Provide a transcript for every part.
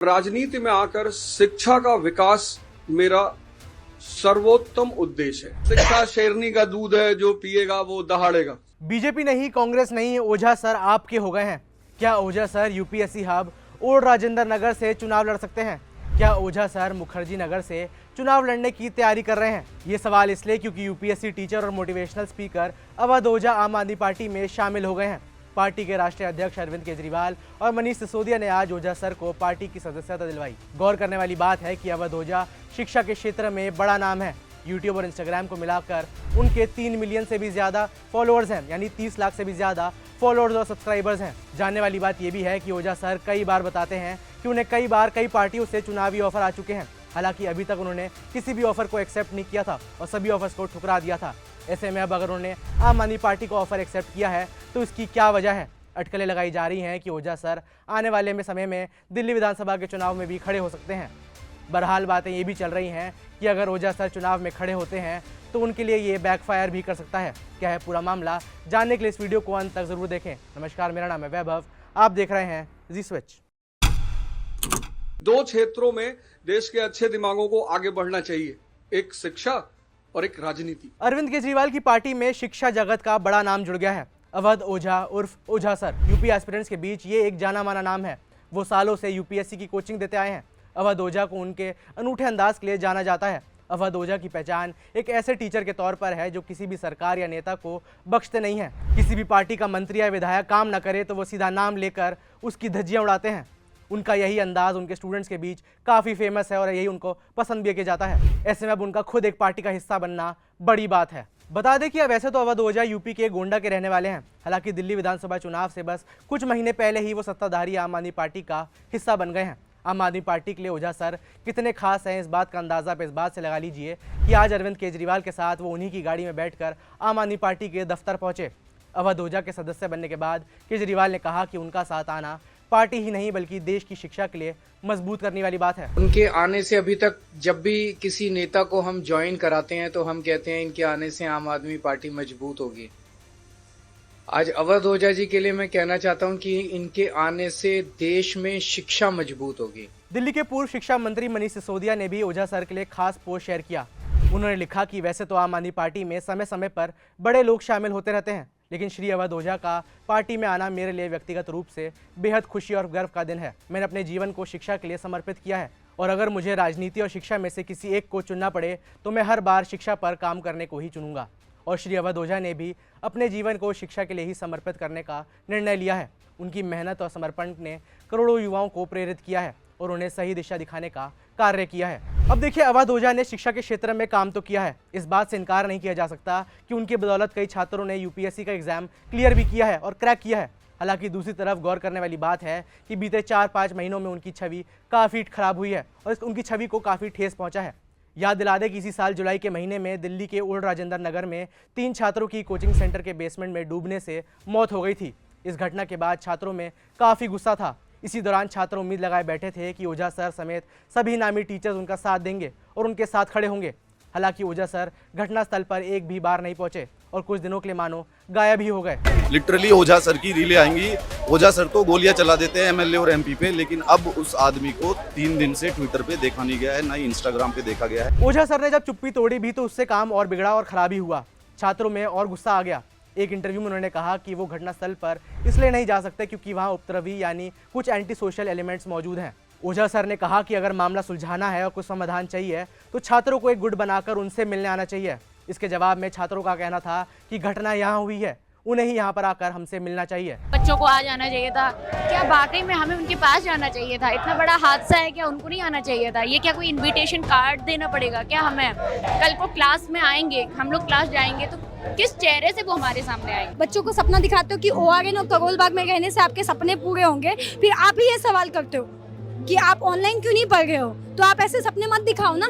राजनीति में आकर शिक्षा का विकास मेरा सर्वोत्तम उद्देश्य है। शिक्षा शेरनी का दूध है, जो पिएगा वो दहाड़ेगा। बीजेपी नहीं, कांग्रेस नहीं, ओझा सर आपके हो गए हैं। क्या Ojha sir UPSC hub old Rajendra Nagar से चुनाव लड़ सकते हैं? क्या ओझा सर मुखर्जी नगर से चुनाव लड़ने की तैयारी कर रहे हैं? ये सवाल इसलिए क्योंकि यूपीएससी टीचर और मोटिवेशनल स्पीकर अवध ओझा आम आदमी पार्टी में शामिल हो गए हैं। पार्टी के राष्ट्रीय अध्यक्ष अरविंद केजरीवाल और मनीष सिसोदिया ने आज ओझा सर को पार्टी की सदस्यता दिलवाई। गौर करने वाली बात है कि अवध ओझा शिक्षा के क्षेत्र में बड़ा नाम है। यूट्यूब और इंस्टाग्राम को मिलाकर उनके 3 मिलियन से भी ज्यादा फॉलोअर्स हैं, यानी 30 लाख से भी ज्यादा फॉलोअर्स और सब्सक्राइबर्स हैं। जानने वाली बात यह भी है कि ओझा सर कई बार बताते हैं कि उन्हें कई बार कई पार्टियों से चुनावी ऑफर आ चुके हैं। हालांकि अभी तक उन्होंने किसी भी ऑफर को एक्सेप्ट नहीं किया था और सभी ऑफर्स को ठुकरा दिया था। ऐसे में अब अगर उन्होंने आम आदमी पार्टी को ऑफर एक्सेप्ट किया है तो इसकी क्या वजह है? अटकलें लगाई जा रही हैं कि ओझा सर आने वाले समय में दिल्ली विधानसभा के चुनाव में भी खड़े हो सकते हैं। बहरहाल बातें ये भी चल रही हैं कि अगर ओझा सर चुनाव में खड़े होते हैं तो उनके लिए ये बैकफायर भी कर सकता है। क्या है पूरा मामला, जानने के लिए इस वीडियो को अंत तक जरूर देखें। नमस्कार, मेरा नाम है वैभव, आप देख रहे हैं जी स्विच। दो क्षेत्रों में देश के अच्छे दिमागों को आगे बढ़ना चाहिए, एक शिक्षा और एक राजनीति। अरविंद केजरीवाल की पार्टी में शिक्षा जगत का बड़ा नाम जुड़ गया है। अवध ओझा उर्फ ओझा सर यूपी एस्पिरेंट्स के बीच ये एक जाना माना नाम है। वो सालों से यूपीएससी की कोचिंग देते आए हैं। अवध ओझा को उनके अनूठे अंदाज के लिए जाना जाता है। अवध ओझा की पहचान एक ऐसे टीचर के तौर पर है जो किसी भी सरकार या नेता को बख्शते नहीं हैं। किसी भी पार्टी का मंत्री या विधायक काम न करे तो वो सीधा नाम लेकर उसकी धज्जियां उड़ाते हैं। उनका यही अंदाज उनके स्टूडेंट्स के बीच काफ़ी फेमस है और यही उनको पसंद भी किया जाता है। ऐसे में अब उनका खुद एक पार्टी का हिस्सा बनना बड़ी बात है। बता दें कि वैसे तो अवध ओझा यूपी के गोंडा के रहने वाले हैं। हालांकि दिल्ली विधानसभा चुनाव से बस कुछ महीने पहले ही वो सत्ताधारी आम आदमी पार्टी का हिस्सा बन गए हैं। आम आदमी पार्टी के लिए ओझा सर कितने खास हैं, इस बात का अंदाजा इस बात से लगा लीजिए कि आज अरविंद केजरीवाल के साथ वो उन्हीं की गाड़ी में बैठकर आम आदमी पार्टी के दफ्तर पहुंचे। अवध ओझा के सदस्य बनने के बाद केजरीवाल ने कहा कि उनका साथ आना पार्टी ही नहीं बल्कि देश की शिक्षा के लिए मजबूत करने वाली बात है। उनके आने से अभी तक जब भी किसी नेता को हम ज्वाइन कराते हैं तो हम कहते हैं इनके आने से आम आदमी पार्टी मजबूत होगी। आज अवध ओझा जी के लिए मैं कहना चाहता हूं कि इनके आने से देश में शिक्षा मजबूत होगी। दिल्ली के पूर्व शिक्षा मंत्री मनीष सिसोदिया ने भी ओझा सर के लिए खास पोस्ट शेयर किया। उन्होंने लिखा कि वैसे तो आम आदमी पार्टी में समय समय पर बड़े लोग शामिल होते रहते हैं, लेकिन श्री अवध ओझा का पार्टी में आना मेरे लिए व्यक्तिगत रूप से बेहद खुशी और गर्व का दिन है। मैंने अपने जीवन को शिक्षा के लिए समर्पित किया है और अगर मुझे राजनीति और शिक्षा में से किसी एक को चुनना पड़े तो मैं हर बार शिक्षा पर काम करने को ही चुनूंगा। और श्री अवध ओझा ने भी अपने जीवन को शिक्षा के लिए ही समर्पित करने का निर्णय लिया है। उनकी मेहनत और समर्पण ने करोड़ों युवाओं को प्रेरित किया है और उन्हें सही दिशा दिखाने का कार्य किया है। अब देखिए, अवध ओझा ने शिक्षा के क्षेत्र में काम तो किया है, इस बात से इनकार नहीं किया जा सकता कि उनकी बदौलत कई छात्रों ने यूपीएससी का एग्जाम क्लियर भी किया है और क्रैक किया है। हालांकि दूसरी तरफ गौर करने वाली बात है कि बीते 4-5 महीनों में उनकी छवि काफ़ी खराब हुई है और उनकी छवि को काफ़ी ठेस पहुंचा है। याद दिला दें कि इसी साल जुलाई के महीने में दिल्ली के ओल्ड राजेंद्र नगर में 3 छात्रों की कोचिंग सेंटर के बेसमेंट में डूबने से मौत हो गई थी। इस घटना के बाद छात्रों में काफ़ी गुस्सा था। इसी दौरान छात्र उम्मीद लगाए बैठे थे कि ओझा सर समेत सभी नामी टीचर्स उनका साथ देंगे और उनके साथ खड़े होंगे। हालांकि ओझा सर घटनास्थल पर एक भी बार नहीं पहुंचे और कुछ दिनों के लिए मानो गायब ही हो गए। लिटरली ओझा सर की रीलें आएंगी। ओझा सर तो गोलियां चला देते हैं एमएलए और एमपी पे, लेकिन अब उस आदमी को 3 दिन से ट्विटर पे देखा नहीं गया है, ना ही इंस्टाग्राम पे देखा गया है। ओझा सर ने जब चुप्पी तोड़ी भी तो उससे काम और बिगड़ा और खराब ही हुआ। छात्रों में और गुस्सा आ गया। एक इंटरव्यू में उन्होंने कहा कि वो घटनास्थल पर इसलिए नहीं जा सकते क्योंकि वहां उपद्रवी यानी कुछ एंटी सोशल एलिमेंट्स मौजूद हैं। ओझा सर ने कहा कि अगर मामला सुलझाना है और कुछ समाधान चाहिए तो छात्रों को एक गुट बनाकर उनसे मिलने आना चाहिए। इसके जवाब में छात्रों का कहना था कि घटना यहाँ हुई है, उन्हें ही यहाँ पर आकर हमसे मिलना चाहिए। बच्चों को आ जाना चाहिए था। क्या वाकई में हमें उनके पास जाना चाहिए था? इतना बड़ा हादसा है, क्या उनको नहीं आना चाहिए था? ये क्या कोई इनविटेशन कार्ड देना पड़ेगा क्या हमें? कल को क्लास में आएंगे, हम लोग क्लास जाएंगे तो किस चेहरे से वो हमारे सामने आएंगे? बच्चों को सपना दिखाते हो कि ओआरएन और करोल बाग में रहने से आपके सपने पूरे होंगे, फिर आप ही ये सवाल करते हो कि आप ऑनलाइन क्यों नहीं पढ़ रहे हो। तो आप ऐसे सपने मत दिखाओ ना,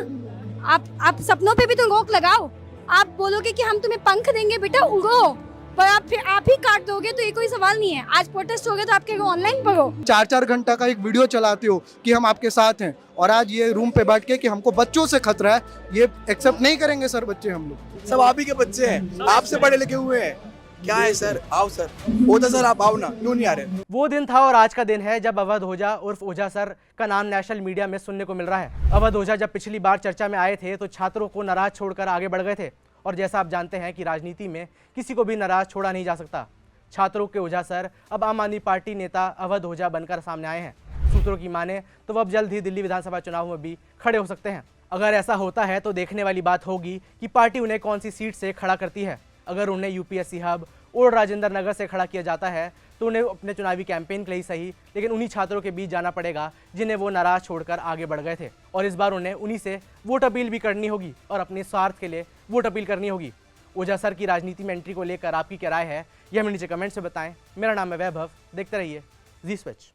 आप सपनों पे भी तो रोक लगाओ। आप बोलोगे कि हम तुम्हें पंख देंगे बेटा उड़ो, पर आप ही काट दोगे तो ये कोई सवाल नहीं है। आज प्रोटेस्ट हो गया तो आप कहोगे ऑनलाइन पढ़ो। 4-4 घंटा का एक वीडियो चलाते हो कि हम आपके साथ हैं और आज ये रूम पे बैठ के कि हमको बच्चों से खतरा है, ये एक्सेप्ट नहीं करेंगे सर। बच्चे हम लोग सब आप ही के बच्चे हैं, आपसे पढ़े लिखे हुए हैं, क्या है सर, आओ सर, ओझा सर आप आओ ना, क्यों नहीं आ रहे? वो दिन था और आज का दिन है जब अवध ओझा उर्फ ओझा सर का नाम नेशनल मीडिया में सुनने को मिल रहा है। अवध ओझा जब पिछली बार चर्चा में आए थे तो छात्रों को नाराज छोड़कर आगे बढ़ गए थे, और जैसा आप जानते हैं कि राजनीति में किसी को भी नाराज छोड़ा नहीं जा सकता। छात्रों के ओझा सर अब आम आदमी पार्टी नेता अवध ओझा बनकर सामने आए हैं। सूत्रों की माने तो वह अब जल्द ही दिल्ली विधानसभा चुनाव में भी खड़े हो सकते हैं। अगर ऐसा होता है तो देखने वाली बात होगी कि पार्टी उन्हें कौन सी सीट से खड़ा करती है। अगर उन्हें यूपीएससी हब और राजेंद्र नगर से खड़ा किया जाता है तो उन्हें अपने चुनावी कैंपेन के लिए सही, लेकिन उन्हीं छात्रों के बीच जाना पड़ेगा जिन्हें वो नाराज छोड़कर आगे बढ़ गए थे, और इस बार उन्हें उन्हीं से वोट अपील भी करनी होगी और अपने स्वार्थ के लिए वोट अपील करनी होगी। ओझा सर की राजनीति में एंट्री को लेकर आपकी क्या राय है, यह हमें नीचे कमेंट्स में बताएं। मेरा नाम है वैभव, देखते रहिए जी स्विच।